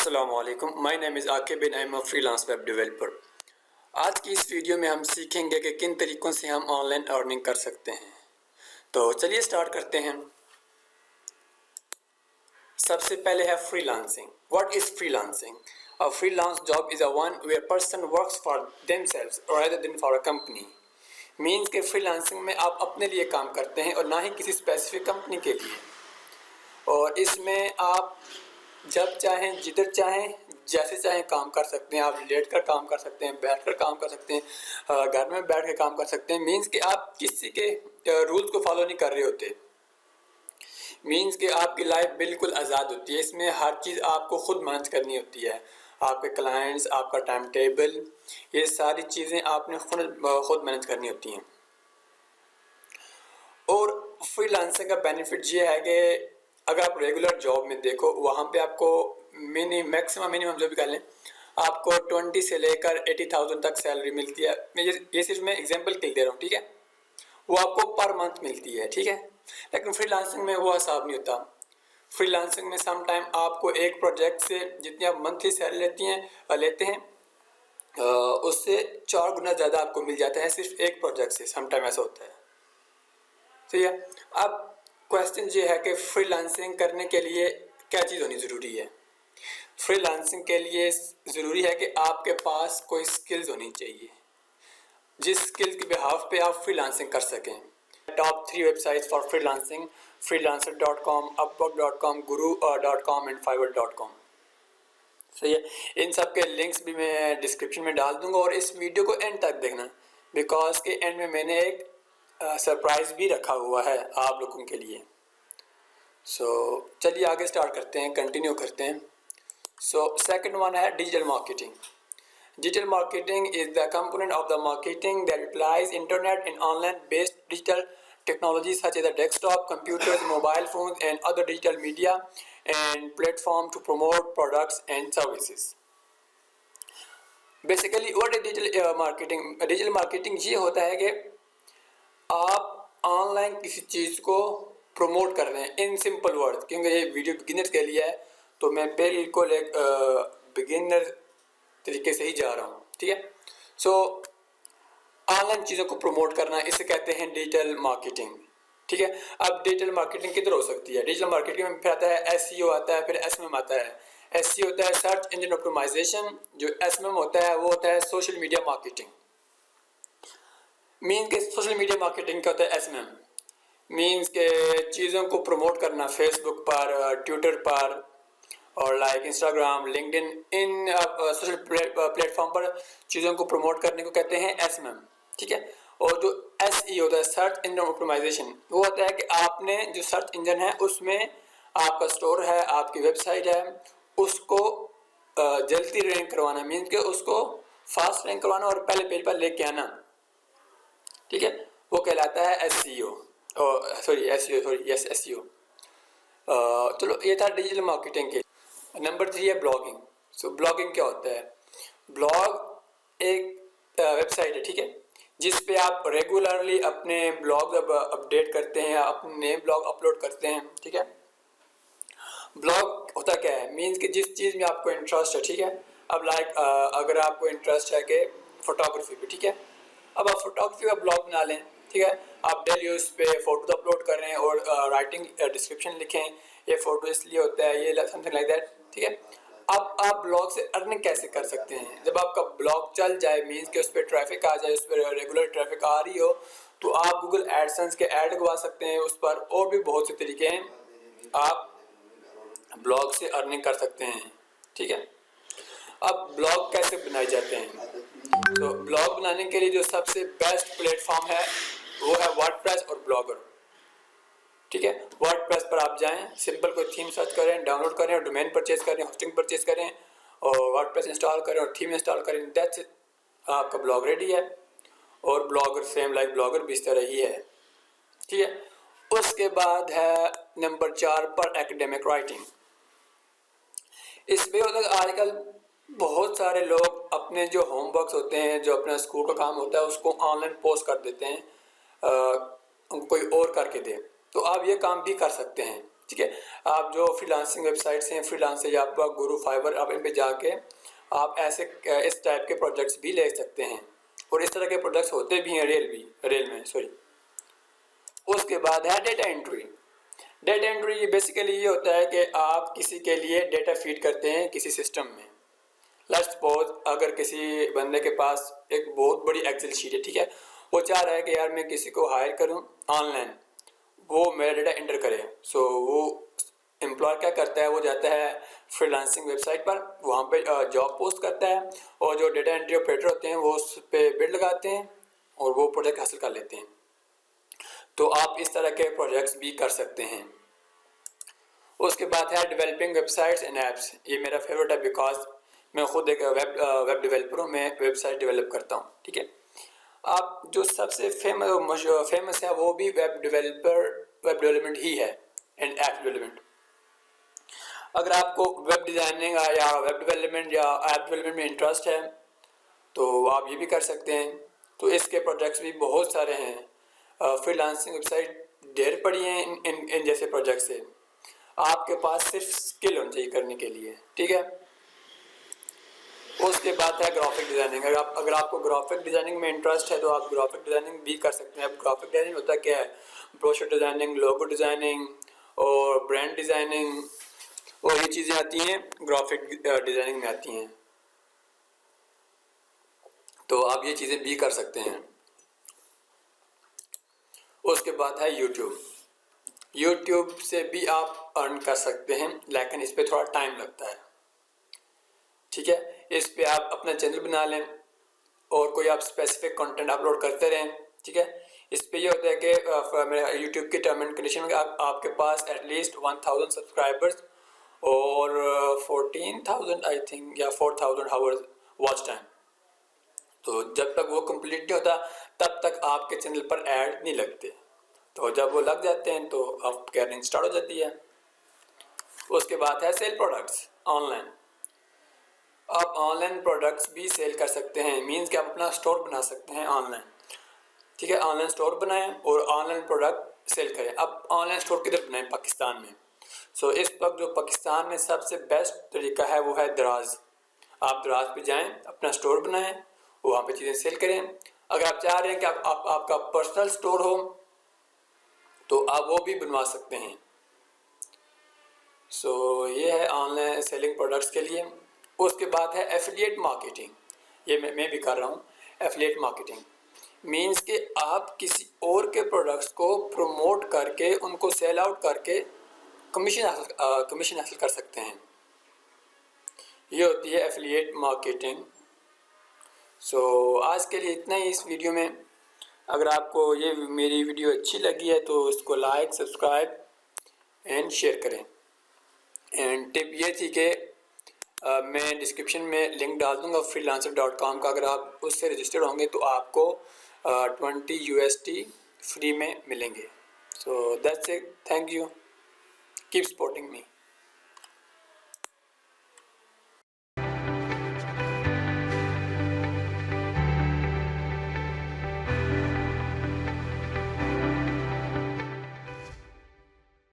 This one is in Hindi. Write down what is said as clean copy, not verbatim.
अस्सलामुअलैकुम, my name is Aqib and I am a freelance web developer. आज की इस वीडियो में हम सीखेंगे कि किन तरीक़ों से हम ऑनलाइन अर्निंग कर सकते हैं। तो चलिए स्टार्ट करते हैं। सबसे पहले है freelancing. What is freelancing? A freelance job is a one where person works for themselves rather than for a company. Means के फ्रीलांसिंग में आप अपने लिए काम करते हैं और ना ही किसी स्पेसिफिक कंपनी के लिए। और इसमें आप जब चाहें, जिधर चाहें, जैसे चाहें काम कर सकते हैं। आप लेट कर काम कर सकते हैं, बैठ कर काम कर सकते हैं, घर में बैठ कर काम कर सकते हैं। मीन्स कि आप किसी के रूल्स को फॉलो नहीं कर रहे होते। मीन्स कि आपकी लाइफ बिल्कुल आज़ाद होती है। इसमें हर चीज़ आपको खुद मैनेज करनी होती है। आपके क्लाइंट्स, आपका टाइम टेबल, ये सारी चीज़ें आपने खुद मैनेज करनी होती हैं। और फ्रीलांसिंग का बेनिफिट ये है कि अगर आप रेगुलर जॉब में देखो, वहाँ पे आपको मिनिमम जो भी कर लें, आपको 20 से लेकर 80,000 तक सैलरी मिलती है। ये सिर्फ मैं एग्जांपल के लिए दे रहा हूँ, ठीक है। वो आपको पर मंथ मिलती है, ठीक है। लेकिन फ्रीलांसिंग में वो हिसाब नहीं होता। फ्रीलांसिंग में सम टाइम आपको एक प्रोजेक्ट से जितनी आप मंथली सैलरी लेते हैं उससे 4 गुना ज़्यादा आपको मिल जाता है सिर्फ एक प्रोजेक्ट से। सम टाइम ऐसा होता है, ठीक है। अब क्वेश्चन ये है कि फ्रीलांसिंग करने के लिए क्या चीज़ होनी ज़रूरी है। फ्रीलांसिंग के लिए ज़रूरी है कि आपके पास कोई स्किल्स होनी चाहिए, जिस स्किल्स के बिहाफ पे आप फ्रीलांसिंग कर सकें। Top 3 websites for freelancing: freelancer.com, upwork.com, guru.com and fiverr.com। सही है। इन सब के लिंक्स भी मैं डिस्क्रिप्शन में डाल दूंगा और इस वीडियो को एंड तक देखना, बिकॉज के एंड में मैंने एक सरप्राइज़ भी रखा हुआ है आप लोगों के लिए। चलिए आगे स्टार्ट करते हैं, कंटिन्यू करते हैं। सेकंड वन है digital marketing. Digital marketing is the component of the marketing that utilizes internet and online-based digital technologies such as the desktop, computers, mobile phones, and other digital media and platforms to promote products and services. Basically, what is digital marketing? Digital marketing ये होता है कि आप ऑनलाइन किसी चीज़ को प्रमोट कर रहे हैं इन सिंपल वर्ड्स। क्योंकि ये वीडियो बिगिनर्स के लिए है, तो मैं बिल्कुल एक बिगिनर तरीके से ही जा रहा हूँ, ठीक है। ऑनलाइन चीज़ों को प्रमोट करना, इसे कहते हैं डिजिटल मार्केटिंग, ठीक है। अब डिजिटल मार्केटिंग किधर हो सकती है? डिजिटल मार्केटिंग में फिर आता है एसईओ आता है, फिर एसएमएम आता है। एसईओ होता है सर्च इंजन ऑप्टिमाइजेशन, जो एसएमएम होता है वो होता है सोशल मीडिया मार्केटिंग। मीन्स के सोशल मीडिया मार्केटिंग क्या होता है? एसएमएम मीन्स के चीज़ों को प्रमोट करना फेसबुक पर, ट्विटर पर और लाइक इंस्टाग्राम, लिंक्डइन, इन सोशल प्लेटफॉर्म पर चीज़ों को प्रमोट करने को कहते हैं एसएमएम, ठीक है। और जो एसई होता है सर्च इंजन ऑप्टिमाइजेशन, वो होता है कि आपने जो सर्च इंजन है उसमें आपका स्टोर है, आपकी वेबसाइट है, उसको जल्दी रैंक करवाना। मीन्स के उसको फास्ट रैंक करवाना और पहले पेज पर लेके आना, ठीक है। वो कहलाता है एसईओ, एसईओ। चलो ये था डिजिटल मार्केटिंग के। नंबर 3 है ब्लॉगिंग। ब्लॉगिंग क्या होता है? ब्लॉग एक वेबसाइट है, ठीक है, जिस पे आप रेगुलरली अपने ब्लॉग अपडेट करते हैं, अपने नए ब्लॉग अपलोड करते हैं, ठीक है। ब्लॉग होता क्या है? मीन्स कि जिस चीज़ में आपको इंटरेस्ट है, ठीक है। अब लाइक अगर आपको इंटरेस्ट है कि फोटोग्राफी पे, ठीक है, अब आप फोटोग्राफी का ब्लॉग बना लें, ठीक है। आप डेली उस पर फोटोज अपलोड कर रहे हैं और राइटिंग डिस्क्रिप्शन लिखें, ये फोटो इसलिए होता है, ये समथिंग लाइक दैट, ठीक है। अब आप ब्लॉग से अर्निंग कैसे कर सकते हैं? जब आपका ब्लॉग चल जाए, मीन्स कि उस पर ट्रैफिक आ जाए, उस पर रेगुलर ट्रैफिक आ रही हो, तो आप गूगल एडसेंस के ऐड लगवा सकते हैं उस पर, और भी बहुत से तरीके हैं, आप ब्लॉग से अर्निंग कर सकते हैं, ठीक है। अब ब्लॉग कैसे बनाए जाते हैं? तो ब्लॉग बनाने के लिए जो सबसे बेस्ट प्लेटफॉर्म है वो है वर्डप्रेस और ब्लॉगर, ठीक है। वर्डप्रेस पर आप जाएं, सिंपल कोई थीम सर्च करें, डाउनलोड करें और डोमेन परचेज करें, होस्टिंग परचेज करें और वर्डप्रेस इंस्टॉल करें और थीम इंस्टॉल करें, दैट्स इट, आपका ब्लॉग रेडी है। और ब्लॉगर सेम लाइक ब्लॉगर भी इस तरह ही है, ठीक है। उसके बाद है नंबर 4 पर एकेडमिक राइटिंग। इसमें आजकल बहुत सारे लोग अपने जो होमवर्क्स होते हैं, जो अपना स्कूल का काम होता है, उसको ऑनलाइन पोस्ट कर देते हैं, कोई और करके दे, तो आप ये काम भी कर सकते हैं, ठीक है। आप जो फ्रीलांसिंग वेबसाइट्स हैं, फ्रीलांसर या आपका गुरु, फाइवर, आप इन पे जाके आप ऐसे इस टाइप के प्रोजेक्ट्स भी ले सकते हैं, और इस तरह के प्रोजेक्ट्स होते भी हैं रेल में सॉरी। उसके बाद है डेटा एंट्री। डेटा एंट्री ये बेसिकली ये होता है कि आप किसी के लिए डेटा फीड करते हैं किसी सिस्टम में। लेट्स सपोज अगर किसी बंदे के पास एक बहुत बड़ी एक्सेल शीट है, ठीक है, वो चाह रहा है कि यार मैं किसी को हायर करूं ऑनलाइन, वो मेरा डेटा एंटर करे। सो वो एम्प्लॉय क्या करता है, वो जाता है फ्रीलांसिंग वेबसाइट पर, वहाँ पे जॉब पोस्ट करता है, और जो डेटा एंट्री ऑपरेटर होते हैं वो उस पर बिड लगाते हैं और वो प्रोजेक्ट हासिल कर लेते हैं। तो आप इस तरह के प्रोजेक्ट्स भी कर सकते हैं। उसके बाद है डेवलपिंग वेबसाइट्स एंड ऐप्स। ये मेरा फेवरेट है बिकॉज मैं खुद एक वेब डेवलपर हूँ, मैं वेबसाइट डेवलप करता हूँ, ठीक है। आप जो सबसे फेमस है वो भी वेब डेवलपमेंट ही है एंड ऐप डेवलपमेंट। अगर आपको वेब डिज़ाइनिंग या वेब डेवलपमेंट या ऐप डेवलपमेंट में इंटरेस्ट है तो आप ये भी कर सकते हैं। तो इसके प्रोजेक्ट्स भी बहुत सारे हैं, फ्रीलांसिंग वेबसाइट ढेर पड़ी हैं इन जैसे प्रोजेक्ट से। आपके पास सिर्फ स्किल होनी चाहिए करने के लिए, ठीक है। उसके बाद है ग्राफिक डिज़ाइनिंग। अगर आपको ग्राफिक डिज़ाइनिंग में इंटरेस्ट है तो आप ग्राफिक डिज़ाइनिंग भी कर सकते हैं। अब ग्राफिक डिज़ाइनिंग होता क्या है, ब्रोशर डिज़ाइनिंग, लोगो डिज़ाइनिंग और ब्रांड डिज़ाइनिंग, और ये चीज़ें आती हैं ग्राफिक डिज़ाइनिंग में आती हैं। तो आप ये चीज़ें भी कर सकते हैं। उसके बाद है यूट्यूब से भी आप अर्न कर सकते हैं, लेकिन इस पर थोड़ा टाइम लगता है, ठीक है। इस पे आप अपना चैनल बना लें और कोई आप स्पेसिफिक कंटेंट अपलोड करते रहें, ठीक है। इस पे ये होता है कि मेरे यूट्यूब के टर्म एंड कंडीशन में आपके पास एटलीस्ट 1000 सब्सक्राइबर्स और 14,000 आई थिंक या 4,000 आवर्स वॉच टाइम। तो जब तक वो कंप्लीट नहीं होता तब तक आपके चैनल पर ऐड नहीं लगते। तो जब वो लग जाते हैं तो आपकी अर्निंग स्टार्ट हो जाती है। उसके बाद है सेल प्रोडक्ट्स ऑनलाइन। आप ऑनलाइन प्रोडक्ट्स भी सेल कर सकते हैं, मींस कि आप अपना स्टोर बना सकते हैं ऑनलाइन, ठीक है। ऑनलाइन स्टोर बनाएं और ऑनलाइन प्रोडक्ट सेल करें। अब ऑनलाइन स्टोर किधर बनाएं, पाकिस्तान में। सो इस वक्त जो पाकिस्तान में सबसे बेस्ट तरीका है वो है दराज। आप दराज पे जाएं, अपना स्टोर बनाएं, वहाँ पे चीज़ें सेल करें। अगर आप चाह रहे हैं कि आपका पर्सनल स्टोर हो तो आप वो भी बनवा सकते हैं। सो ये है ऑनलाइन सेलिंग प्रोडक्ट्स के लिए। उसके बाद है एफिलिएट मार्केटिंग। ये मैं भी कर रहा हूँ। एफिलिएट मार्केटिंग मींस कि आप किसी और के प्रोडक्ट्स को प्रमोट करके उनको सेल आउट करके कमीशन हासिल कर सकते हैं। ये होती है एफिलिएट मार्केटिंग। सो आज के लिए इतना ही इस वीडियो में। अगर आपको ये मेरी वीडियो अच्छी लगी है तो इसको लाइक, सब्सक्राइब एंड शेयर करें। एंड टिप ये थी कि मैं डिस्क्रिप्शन में लिंक डाल दूंगा freelancer.com का। अगर आप उससे रजिस्टर्ड होंगे तो आपको 20 USD फ्री में मिलेंगे। So that's it, thank you, keep supporting me.